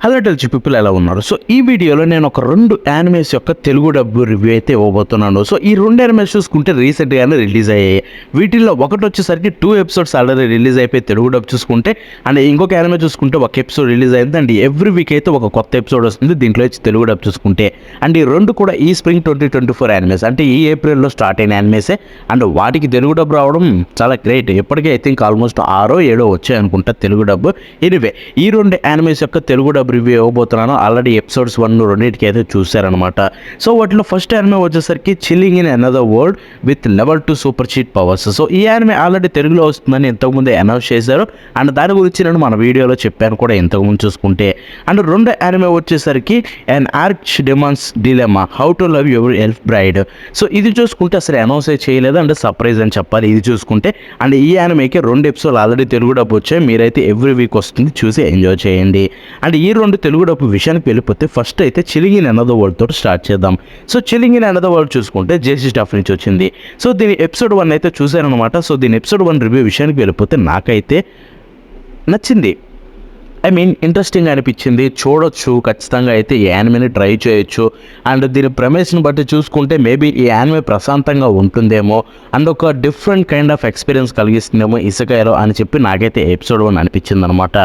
Hello టెల్చి people ఎలా ఉన్నారు. So ఈ వీడియోలో నేను ఒక 2 యానిమేస్ యొక్క తెలుగు డబ్బు రివ్యూ అయితే ఇవ్వబోతున్నాను. సో ఈ 2 యానిమేస్ చూసుకుంటే రీసెంట్గానే రిలీజ్ అయ్యాయి. వీటిల్లో ఒకటి వచ్చేసరికి 2 ఎపిసోడ్స్ ఆల్రెడీ రిలీజ్ అయిపోయి తెలుగు డబ్బు చూసుకుంటే, అండ్ ఇంకొక యానిమే చూసుకుంటే ఒక ఎపిసోడ్ రిలీజ్ అయింది. అండ్ ఎవ్రీ వీక్ అయితే ఒక కొత్త ఎపిసోడ్ వస్తుంది దీంట్లో వచ్చి తెలుగు డబ్బు చూసుకుంటే. అండ్ ఈ 2 కూడా ఈ స్ప్రింగ్ 2024 యానిమేస్, అంటే ఈ ఏప్రిల్లో స్టార్ట్ అయిన యానిమేసే. అండ్ వాటికి తెలుగు డబ్బు రావడం చాలా గ్రేట్. ఇప్పటికే ఐ థింక్ ఆల్మోస్ట్ 6 7 వచ్చాయి అనుకుంటా తెలుగు డబ్బు. ఎనివే ఈ 2 యానిమేస్ యొక్క తెలుగు డబ్బు రివ్యూ ఇవ్వబోతున్నాను. ఆల్రెడీ ఎపిసోడ్స్ 1 2 అయితే చూశారనమాట. సో వాటిలో ఫస్ట్ యానిమే వచ్చేసరికి chilling in another world with level 2 super cheat powers. So ఈ యానిమే ఆల్రెడీ తెలుగులో వస్తుందని ఇంతకుముందే అనౌన్స్ చేశారు. అండ్ దాని గురించి నేను మన వీడియోలో చెప్పాను కూడా ఇంతకుముందు చూసుకుంటే. అండ్ 2 యానిమే వచ్చేసరికి an arch demon's dilemma how to love your elf bride. So ఇది చూసుకుంటే అసలు అనౌన్స్ చేయలేదు, అంటే సర్ప్రైజ్ అని చెప్పాలి ఇది చూసుకుంటే. అండ్ ఈ యానిమేకి 2 ఎపిసోడ్లు ఆల్రెడీ తెలుగు డబ్బు వచ్చాయి. మీరైతే ఎవ్రీ వీక్ వస్తుంది, చూసి ఎంజాయ్ చేయండి. అండ్ ఈ 2 తెలుగు డబ్బు విషయానికి వెళ్ళిపోతే ఫస్ట్ అయితే చిల్లింగ్ ఇన్ అనదర్ వరల్డ్ తోటి స్టార్ట్ చేద్దాం. So chilling in another world చూసుకుంటే జేసీ స్టాఫ్ నుంచి వచ్చింది. సో దీని ఎపిసోడ్ 1 అయితే చూశారనమాట. సో దీని ఎపిసోడ్ 1 రివ్యూ విషయానికి వెళ్ళిపోతే నాకైతే నచ్చింది. ఐ మీన్ ఇంట్రెస్టింగ్ అనిపించింది, చూడొచ్చు ఖచ్చితంగా. అయితే ఈ యానిమేని ట్రై చేయొచ్చు. అండ్ దీని ప్రెమిస్ని బట్టి చూసుకుంటే మేబీ ఈ యానిమే ప్రశాంతంగా ఉంటుందేమో, అండ్ ఒక డిఫరెంట్ కైండ్ ఆఫ్ ఎక్స్పీరియన్స్ కలిగిస్తుందేమో ఇసుకైలో అని చెప్పి నాకైతే ఎపిసోడ్ 1 అనిపించింది అనమాట.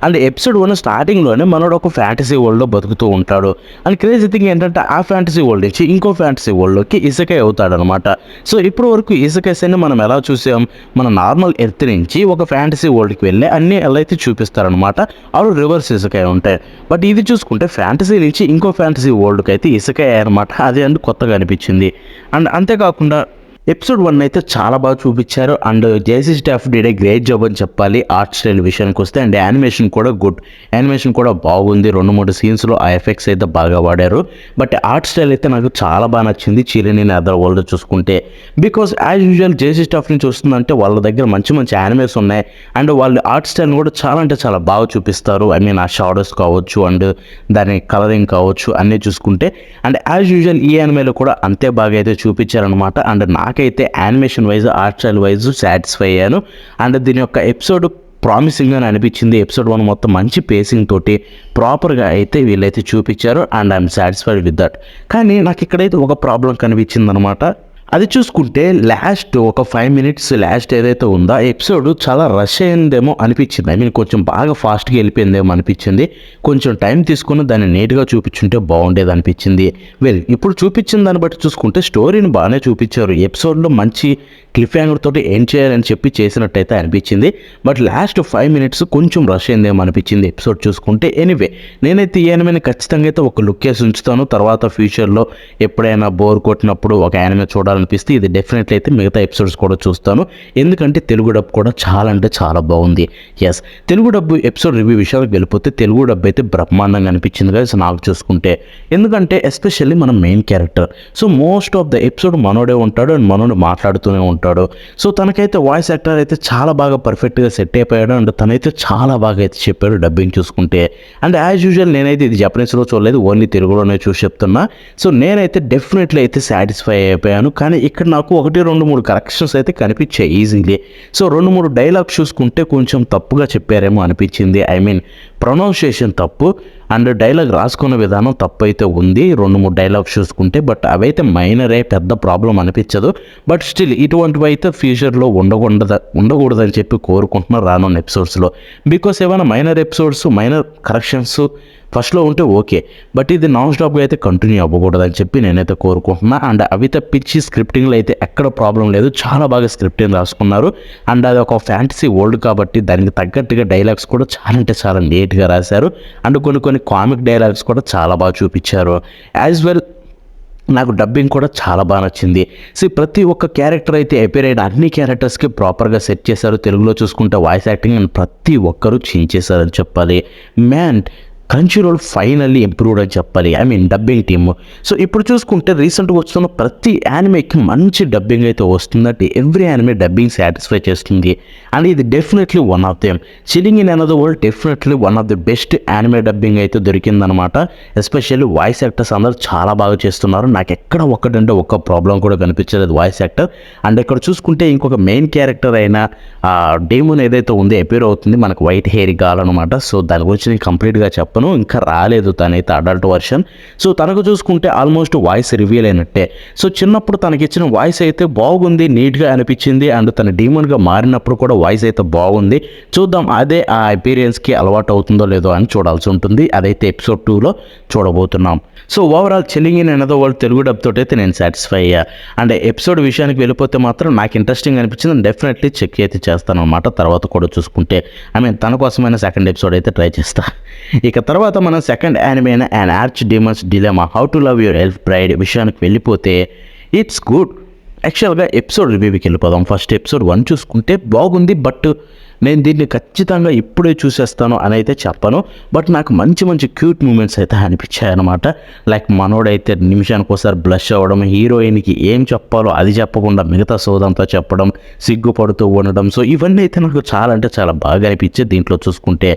అండ్ ఎపిసోడ్ 1 స్టార్టింగ్లోనే మనోడు ఒక ఫ్యాంటసీ వరల్డ్లో బతుకుతూ ఉంటాడు. అండ్ క్రేజీ థింగ్ ఏంటంటే ఆ ఫ్యాంటసీ వరల్డ్ నుంచి ఇంకో ఫ్యాంటసీ వరల్డ్లోకి ఇసుకై అవుతాడనమాట. సో ఇప్పటి వరకు ఇసుకైని మనం ఎలా చూసాం, మన నార్మల్ ఎర్త్ నుంచి ఒక ఫ్యాంటసీ వరల్డ్కి వెళ్ళి అన్నీ ఎలా అయితే చూపిస్తారనమాట. అవి రివర్స్ ఇసుకాయ ఉంటాయి. బట్ ఇది చూసుకుంటే ఫ్యాంటసీ నుంచి ఇంకో ఫ్యాంటసీ వరల్డ్కి అయితే ఇసుకాయ అనమాట. అది అండ్ కొత్తగా అనిపించింది. అండ్ అంతేకాకుండా ఎపిసోడ్ 1 అయితే చాలా బాగా చూపించారు. And JC staff did a great job అని చెప్పాలి ఆర్ట్ స్టైల్ విషయానికి వస్తే. అండ్ యానిమేషన్ కూడా గుడ్, యానిమేషన్ కూడా బాగుంది. 2-3 సీన్స్లో ఆ ఎఫెక్ట్స్ అయితే బాగా వాడారు. బట్ ఆర్ట్ స్టైల్ అయితే నాకు చాలా బాగా నచ్చింది చిల్లింగ్ ఇన్ అదర్ వరల్డ్ చూసుకుంటే. Because as usual JC staff నుంచి వస్తుందంటే వాళ్ళ దగ్గర మంచి మంచి యానిమేస్ ఉన్నాయి. అండ్ వాళ్ళ ఆర్ట్ స్టైల్ని కూడా చాలా అంటే చాలా బాగా చూపిస్తారు. ఐ మీన్ ఆ షాడోస్ కావచ్చు, అండ్ దాని కలరింగ్ కావచ్చు, అన్నీ చూసుకుంటే. అండ్ యాజ్ యూజువల్ ఈ యానిమేలో కూడా అంతే బాగా అయితే చూపించారనమాట. అండ్ నాకైతే animation wise art style wise satisfy అయ్యాను. అండ్ దీని యొక్క ఎపిసోడ్ ప్రామిసింగ్ అని అనిపించింది. ఎపిసోడ్ 1 మొత్తం మంచి పేసింగ్ తోటి ప్రాపర్గా అయితే వీళ్ళైతే చూపించారు. And I'm satisfied with that. కానీ నాకు ఇక్కడైతే ఒక ప్రాబ్లం కనిపించింది అనమాట. అది చూసుకుంటే లాస్ట్ ఒక 5 minutes లాస్ట్ ఏదైతే ఉందో ఎపిసోడ్ చాలా రష్ అయిందేమో అనిపించింది. ఐ మీన్ కొంచెం బాగా ఫాస్ట్గా వెళ్ళిపోయిందేమో అనిపించింది. కొంచెం టైం తీసుకుని దాన్ని నీట్గా చూపించుంటే బాగుండేది అనిపించింది. ఇప్పుడు చూపించిన దాన్ని బట్టి చూసుకుంటే స్టోరీని బాగానే చూపించారు. ఎపిసోడ్లో మంచి క్లిఫ్ హ్యాంగర్ తోటి ఏం చేయాలని చెప్పి చేసినట్టయితే అనిపించింది. బట్ లాస్ట్ 5 minutes కొంచెం రష్ అయిందేమో అనిపించింది ఎపిసోడ్ చూసుకుంటే. ఎనీవే నేనైతే ఈ యానిమేని ఖచ్చితంగా అయితే ఒక లుక్ వేసి ఉంచుతాను. తర్వాత ఫ్యూచర్లో ఎప్పుడైనా బోర్ కొట్టినప్పుడు ఒక యానిమే చూడాలనిపిస్తే ఇది డెఫినెట్లీ అయితే మిగతా ఎపిసోడ్స్ కూడా చూస్తాను. ఎందుకంటే తెలుగు డబ్ కూడా చాలా అంటే చాలా బాగుంది. ఎస్, తెలుగు డబ్బు ఎపిసోడ్ రివ్యూ విషయాలకు వెళ్ళిపోతే తెలుగు డబ్బు అయితే బ్రహ్మాండంగా అనిపించింది కదా నాకు చూసుకుంటే. ఎందుకంటే ఎస్పెషల్లీ మన main character. So most of the episode మనోడే ఉంటాడు అండ్ మనోడు మాట్లాడుతూనే ఉంటాడు. సో తనకైతే వాయిస్ యాక్టర్ అయితే చాలా బాగా పర్ఫెక్ట్గా సెట్ అయిపోయాడు. అండ్ తనైతే చాలా బాగా అయితే చెప్పాడు డబ్బింగ్ చూసుకుంటే. అండ్ యాజ్ యూజువల్ నేనైతే ఇది జపనీస్లో చూడలేదు, ఓన్లీ తెలుగులోనే చూసి చెప్తున్నా. సో నేనైతే డెఫినెట్లీ అయితే సాటిస్ఫై అయిపోయాను. కానీ ఇక్కడ నాకు 1-2-3 కరెక్షన్స్ అయితే కనిపించాయి ఈజీలీ. సో 2-3 డైలాగ్స్ చూసుకుంటే కొంచెం తప్పుగా చెప్పారేమో అనిపించింది. ఐ మీన్ ప్రొనౌన్సియేషన్ తప్పు అండ్ డైలాగ్ రాసుకున్న విధానం తప్పు అయితే ఉంది 2-3 డైలాగ్స్ చూసుకుంటే. బట్ అవైతే మైనరే, పెద్ద ప్రాబ్లం అనిపించదు. బట్ స్టిల్ ఇటువంటివి అయితే ఫ్యూచర్లో ఉండకూడదని చెప్పి కోరుకుంటున్నారు రానున్న ఎపిసోడ్స్లో. బికాస్ ఏమైనా మైనర్ ఎపిసోడ్స్, మైనర్ కరెక్షన్స్ ఫస్ట్లో ఉంటే ఓకే, బట్ ఇది నాన్ స్టాప్గా అయితే కంటిన్యూ అవ్వకూడదని చెప్పి నేనైతే కోరుకుంటున్నా. అండ్ అవి తప్పించి స్క్రిప్టింగ్లో అయితే ఎక్కడ ప్రాబ్లం లేదు, చాలా బాగా స్క్రిప్టింగ్ రాసుకున్నారు. అండ్ అది ఒక ఫ్యాంటసీ వరల్డ్ కాబట్టి దానికి తగ్గట్టుగా డైలాగ్స్ కూడా చాలా అంటే చాలా నీట్గా రాశారు. అండ్ కొన్ని కామిక్ డైలాగ్స్ కూడా చాలా బాగా చూపించారు. యాజ్ వెల్ నాకు డబ్బింగ్ కూడా చాలా బాగా నచ్చింది. ప్రతి ఒక్క క్యారెక్టర్ అయితే అపేర్ అయిన అన్ని క్యారెక్టర్స్కి ప్రాపర్గా సెట్ చేశారు. తెలుగులో చూసుకుంటే వాయిస్ యాక్టింగ్ అండ్ ప్రతి ఒక్కరూ చించేశారని చెప్పాలి. మ్యాన్ క్రంచీరోల్ ఫైనల్లీ ఇంప్రూవ్డ్ అని చెప్పాలి. I mean dubbing team. So ఇప్పుడు చూసుకుంటే రీసెంట్గా వస్తున్న ప్రతి యానిమేకి మంచి డబ్బింగ్ అయితే వస్తుందంటే ఎవ్రీ యానిమే డబ్బింగ్ సాటిస్ఫై చేస్తుంది. అండ్ ఇది definitely one of them. Chilling in another world definitely one of the best anime dubbing అయితే దొరికిందనమాట. ఎస్పెషల్లీ వాయిస్ యాక్టర్స్ అందరూ చాలా బాగా చేస్తున్నారు. నాకు ఎక్కడ ఒక్క ప్రాబ్లం కూడా కనిపించలేదు వాయిస్ యాక్టర్. అండ్ ఇక్కడ చూసుకుంటే ఇంకొక మెయిన్ క్యారెక్టర్ అయిన డేమోన్ ఏదైతే ఉందో అపేర్ అవుతుంది, మనకు వైట్ హెయిర్ కావాలన్నమాట. సో దాని గురించి నేను కంప్లీట్గా చెప్పాలి. చెప్పను, ఇంకా రాలేదు తనైతే అడల్ట్ వర్షన్. సో తనకు చూసుకుంటే ఆల్మోస్ట్ వాయిస్ రివీల్ అయినట్టే. సో చిన్నప్పుడు తనకిచ్చిన వాయిస్ అయితే బాగుంది, నీట్గా అనిపించింది. అండ్ తన డీమన్గా మారినప్పుడు కూడా వాయిస్ అయితే బాగుంది. చూద్దాం అదే ఆ అపీరియన్స్కి అలవాటు అవుతుందో లేదో అని చూడాల్సి ఉంటుంది. అదైతే ఎపిసోడ్ 2లో చూడబోతున్నాం. So overall chilling in another world Telugu dub తోటి అయితే నేను సాటిస్ఫై అయ్యా. అండ్ ఎపిసోడ్ విషయానికి వెళ్ళిపోతే మాత్రం నాకు ఇంట్రెస్టింగ్ అనిపించింది. డెఫినెట్లీ చెక్ అయితే చేస్తాను అనమాట. తర్వాత కూడా చూసుకుంటే తన కోసమైన సెకండ్ ఎపిసోడ్ అయితే ట్రై చేస్తా. ఇక తర్వాత మనం సెకండ్ యానిమే అయిన and arch demon's dilemma how to love your elf bride విషయానికి వెళ్ళిపోతే ఇట్స్ గుడ్. యాక్చువల్గా ఎపిసోడ్ రివ్యూకి వెళ్ళిపోదాం. ఫస్ట్ ఎపిసోడ్ 1 చూసుకుంటే బాగుంది, బట్ నేను దీన్ని ఖచ్చితంగా ఇప్పుడే చూసేస్తాను అని అయితే చెప్పను. బట్ నాకు మంచి మంచి క్యూట్ మూమెంట్స్ అయితే అనిపించాయి అనమాట. లైక్ మనోడైతే నిమిషానికి ఒకసారి బ్లష్ అవ్వడం, హీరోయిన్కి ఏం చెప్పాలో అది చెప్పకుండా మిగతా సోదంతా చెప్పడం, సిగ్గుపడుతూ ఉండడం. సో ఇవన్నీ అయితే నాకు చాలా అంటే చాలా బాగా అనిపించేది దీంట్లో చూసుకుంటే.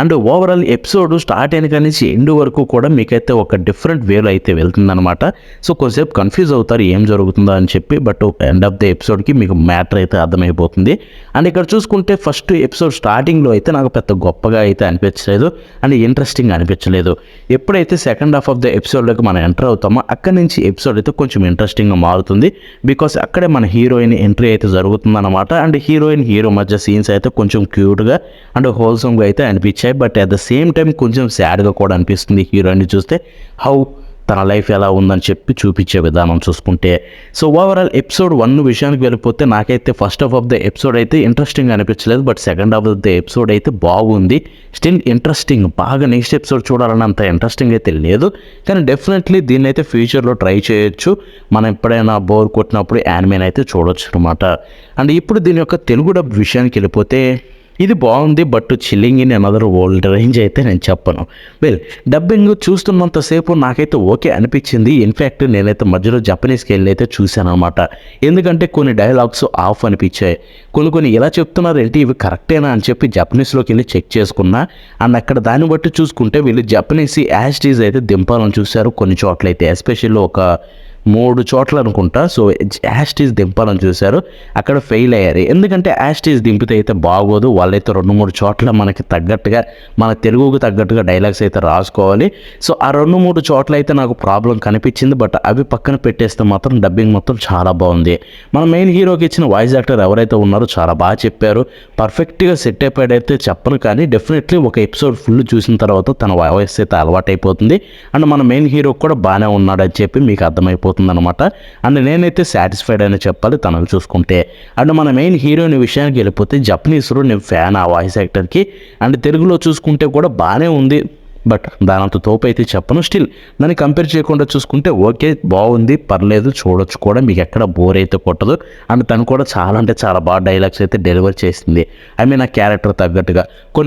అండ్ ఓవరాల్ ఎపిసోడ్ స్టార్ట్ అయిన కానీ ఎండ్ వరకు కూడా మీకైతే ఒక డిఫరెంట్ వేలో అయితే వెళ్తుందనమాట. సో కొంచెంసేపు కన్ఫ్యూజ్ అవుతారు ఏం జరుగుతుందో అని చెప్పి, బట్ ఎండ్ ఆఫ్ ద ఎపిసోడ్కి మీకు మ్యాటర్ అయితే అర్థమైపోతుంది. అండ్ ఇక్కడ చూసుకుంటే ఫస్ట్ ఎపిసోడ్ స్టార్టింగ్లో అయితే నాకు పెద్ద గొప్పగా అయితే అనిపించలేదు అండ్ ఇంట్రెస్టింగ్ అనిపించలేదు. ఎప్పుడైతే సెకండ్ హాఫ్ ఆఫ్ ద ఎపిసోడ్లోకి మనం ఎంటర్ అవుతామో అక్కడి నుంచి ఎపిసోడ్ అయితే కొంచెం ఇంట్రెస్టింగ్గా మారుతుంది. బికాస్ అక్కడే మన హీరోయిన్ ఎంట్రీ అయితే జరుగుతుందన్నమాట. అండ్ హీరో మధ్య సీన్స్ అయితే కొంచెం క్యూట్గా అండ్ హోల్సమ్గా అయితే అనిపించాయి. But at the same time కొంచెం సాడ్గా కూడా అనిపిస్తుంది హీరోయిన్ని చూస్తే. హౌ తన లైఫ్ ఎలా ఉందని చెప్పి చూపించే విధానం చూసుకుంటే. సో ఓవరాల్ ఎపిసోడ్ 1 విషయానికి వెళ్ళిపోతే నాకైతే first half of the episode అయితే ఇంట్రెస్టింగ్ అనిపించలేదు. But second half of the episode అయితే బాగుంది, స్టిల్ ఇంట్రెస్టింగ్. బాగా నెక్స్ట్ ఎపిసోడ్ చూడాలని అంత ఇంట్రెస్టింగ్ అయితే లేదు, కానీ డెఫినెట్లీ దీన్ని అయితే ఫ్యూచర్లో ట్రై చేయొచ్చు. మనం ఎప్పుడైనా బోర్ కొట్టినప్పుడు యానిమేని అయితే చూడొచ్చు అనమాట. అండ్ ఇప్పుడు దీని యొక్క తెలుగు డబ్ విషయానికి వెళ్ళిపోతే ఇది బాగుంది, but chilling in another world range అయితే నేను చెప్పను. వెల్, డబ్బింగ్ చూస్తున్నంతసేపు నాకైతే ఓకే అనిపించింది. ఇన్ఫ్యాక్ట్ నేనైతే మధ్యలో జపనీస్కి వెళ్ళి అయితే చూశాను అనమాట. ఎందుకంటే కొన్ని డైలాగ్స్ ఆఫ్ అనిపించాయి. కొన్ని ఎలా చెప్తున్నారు ఏంటి ఇవి కరెక్టేనా అని చెప్పి జపనీస్లోకి వెళ్ళి చెక్ చేసుకున్నా. అండ్ అక్కడ దాన్ని బట్టి చూసుకుంటే వీళ్ళు జపనీస్ యాస్టీస్ అయితే దింపాలని చూశారు కొన్ని చోట్లయితే, ఎస్పెషల్లీ ఒక 3 చోట్ల అనుకుంటా. సో యాస్టీస్ దింపాలని చూశారు, అక్కడ ఫెయిల్ అయ్యారు. ఎందుకంటే యాస్టీస్ దింపితే అయితే బాగోదు. వాళ్ళైతే 2-3 చోట్ల మనకి తగ్గట్టుగా, మన తెలుగుకు తగ్గట్టుగా డైలాగ్స్ అయితే రాసుకోవాలి. సో ఆ 2-3 చోట్ల అయితే నాకు ప్రాబ్లం కనిపించింది. బట్ అవి పక్కన పెట్టేస్తే మాత్రం డబ్బింగ్ మొత్తం చాలా బాగుంది. మన మెయిన్ హీరోకి ఇచ్చిన వాయిస్ యాక్టర్ ఎవరైతే ఉన్నారో చాలా బాగా చెప్పారు. పర్ఫెక్ట్గా సెట్ అయిపోయాడైతే చెప్పను, కానీ డెఫినెట్లీ ఒక ఎపిసోడ్ ఫుల్ చూసిన తర్వాత తన వాయిస్ అయితే అలవాటైపోతుంది. అండ్ మన మెయిన్ హీరో కూడా బాగానే ఉన్నాడని చెప్పి మీకు అర్థమైపోతుంది అనమాట. అండ్ నేనైతే సాటిస్ఫైడ్ అని చెప్పాలి తనకు చూసుకుంటే. అండ్ మన మెయిన్ హీరోయిన్ విషయానికి వెళ్ళిపోతే జపనీస్లో నేను ఫ్యాన్ ఆ వాయిస్ యాక్టర్కి. అండ్ తెలుగులో చూసుకుంటే కూడా బాగానే ఉంది, బట్ దానంత తోపు అయితే చెప్పను. స్టిల్ దాన్ని కంపేర్ చేయకుండా చూసుకుంటే ఓకే, బాగుంది, పర్లేదు, చూడొచ్చు కూడా, మీకు ఎక్కడ బోర్ అయితే కొట్టదు. అండ్ తను కూడా చాలా అంటే చాలా బాగా డైలాగ్స్ అయితే డెలివర్ చేసింది. ఆ క్యారెక్టర్ తగ్గట్టుగా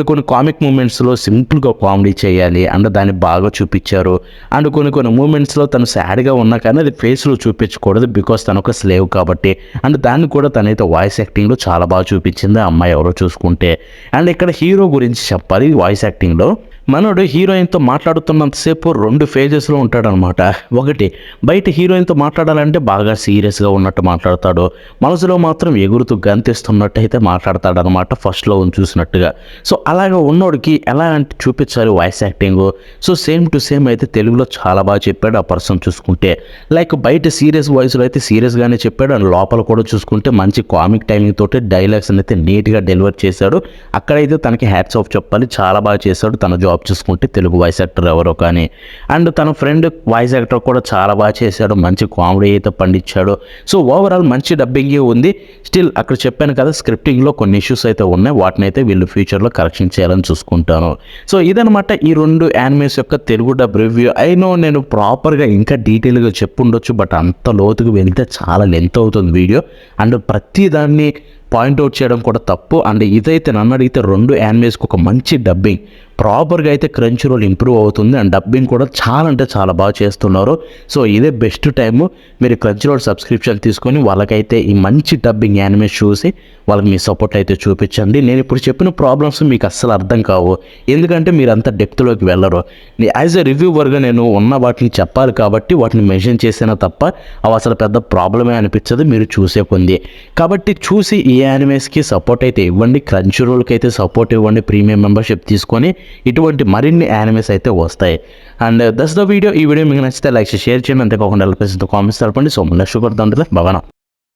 కొన్ని కామిక్ మూమెంట్స్లో సింపుల్గా కామెడీ చేయాలి అండ్ దాన్ని బాగా చూపించారు. అండ్ కొన్ని మూమెంట్స్లో తను సాడ్గా ఉన్నా కానీ అది ఫేస్లో చూపించకూడదు, బికాస్ తను ఒక స్లేవ్ కాబట్టి. అండ్ దాన్ని కూడా తనైతే వాయిస్ యాక్టింగ్లో చాలా బాగా చూపించింది ఆ అమ్మాయి ఎవరో చూసుకుంటే. అండ్ ఇక్కడ హీరో గురించి చెప్పాలి. వాయిస్ యాక్టింగ్లో మనోడు హీరోయిన్తో మాట్లాడుతున్నంతసేపు 2 ఫేజెస్లో ఉంటాడనమాట. ఒకటి, బయట హీరోయిన్తో మాట్లాడాలంటే బాగా సీరియస్గా ఉన్నట్టు మాట్లాడతాడు, మనసులో మాత్రం ఎగురుతూ గంతిస్తున్నట్టు అయితే మాట్లాడతాడనమాట ఫస్ట్లో చూసినట్టుగా. సో అలాగే ఉన్నోడికి ఎలా అంటే చూపించాలి voice acting. So same to same అయితే తెలుగులో చాలా బాగా చెప్పాడు ఆ పర్సన్ చూసుకుంటే. లైక్ బయట సీరియస్ వాయిస్లో అయితే సీరియస్గానే చెప్పాడు, అండ్ లోపల కూడా చూసుకుంటే మంచి కామిక్ టైమింగ్ తోటి డైలాగ్స్ అయితే నీట్గా డెలివర్ చేశాడు. అక్కడైతే తనకి హ్యాట్స్ ఆఫ్ చెప్పాలి, చాలా బాగా చేశాడు. తన జాబ్ చూసుకుంటే తెలుగు వాయిస్ యాక్టర్ ఎవరో కానీ. అండ్ తన ఫ్రెండ్ వాయిస్ యాక్టర్ కూడా చాలా బాగా చేశాడు, మంచి కామెడీ అయితే పండించాడు. సో ఓవరాల్ మంచి డబ్బింగే ఉంది. స్టిల్ అక్కడ చెప్పాను కదా స్క్రిప్టింగ్లో కొన్ని ఇష్యూస్ అయితే ఉన్నాయి, వాటిని అయితే వీళ్ళు ఫ్యూచర్లో కరెక్షన్ చేయాలని చూసుకుంటాను. సో ఇదనమాట ఈ 2 యానిమేస్ యొక్క తెలుగు డబ్ రివ్యూ. అయినో నేను ప్రాపర్గా ఇంకా డీటెయిల్గా చెప్పుండొచ్చు, బట్ అంత లోతుకు వెళ్తే చాలా లెంత్ అవుతుంది వీడియో. అండ్ ప్రతి దాన్ని పాయింట్అవుట్ చేయడం కూడా తప్పు. అండ్ ఇదైతే నన్ను అడిగితే 2 యానిమేస్కి ఒక మంచి డబ్బింగ్ ప్రాపర్గా అయితే క్రంచీ రోల్ ఇంప్రూవ్ అవుతుంది. అండ్ డబ్బింగ్ కూడా చాలా అంటే చాలా బాగా చేస్తున్నారు. సో ఇదే బెస్ట్ టైము, మీరు క్రంచీ రోల్ సబ్స్క్రిప్షన్ తీసుకొని వాళ్ళకైతే ఈ మంచి డబ్బింగ్ యానిమేస్ చూసి వాళ్ళకి మీ సపోర్ట్ అయితే చూపించండి. నేను ఇప్పుడు చెప్పిన ప్రాబ్లమ్స్ మీకు అస్సలు అర్థం కావు, ఎందుకంటే మీరు అంత డెప్త్లోకి వెళ్ళరు. యాజ్ ఎ రివ్యూవర్గా నేను ఉన్న వాటిని చెప్పాలి కాబట్టి వాటిని మెన్షన్ చేసినా తప్ప అవి అసలు పెద్ద ప్రాబ్లమే అనిపించదు మీరు చూసే కొంది. కాబట్టి చూసి ఈ యానిమేస్కి సపోర్ట్ అయితే ఇవ్వండి, క్రంచీ రోల్కి అయితే సపోర్ట్ ఇవ్వండి, ప్రీమియం మెంబర్షిప్ తీసుకొని ఇటువంటి మరిన్ని యానిమేస్ అయితే వస్తాయి. And that's the video. ఈ వీడియో మీకు నచ్చితే లైక్ షేర్ చేయండి, అంతేకాకుండా కామెంట్స్ తెలపండి. సో నెక్స్ట్ కొడతాం భవనం.